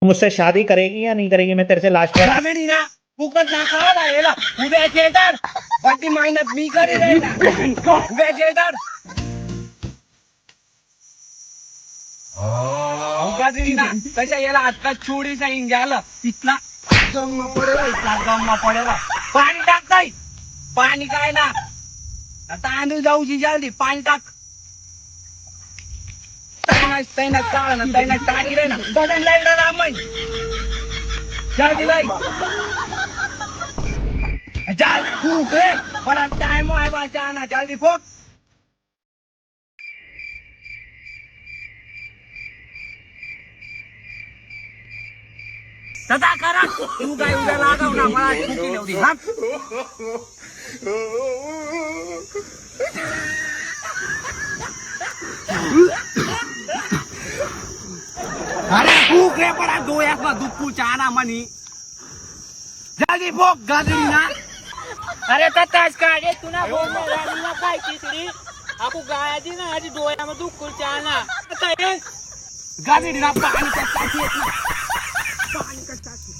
मुझसे शादी करेगी या नहीं करेगी? मैं तेरे से लास्ट बार कावेरी ना फुकट ना खावा याला उद्याचे तर बड्डी मेहनत मी करी रे उद्याचे तर कावेरी ना तशा याला आता चोरीचा इंग्याला तिथला गम्मा पडेला पाणी टाकताय पाणी काय ना आता आंधू जाऊची जल्दी पाणी टाक तैना चाळ ना तैना टाकी रे ना बटन लाईट रामन जल्दी लाई चल फूक रे बड़ा टाइम है बचाना जल्दी फूक तथा करा तू काय उद्या लागाव ना मला फुकी नव्हती हा अरे फूक रे बड़ा डोळ्यात ना दुप्पू चाना मनी जल्दी फूक गाजरी ना अरे तताच काढे तुला बोलणं राणीला काय तिसरी आपू गायाची ना आधी डोळ्यामध्ये दुःख चालना आता गाजरी ना पाणी कशाची येत ना पाणी कशाची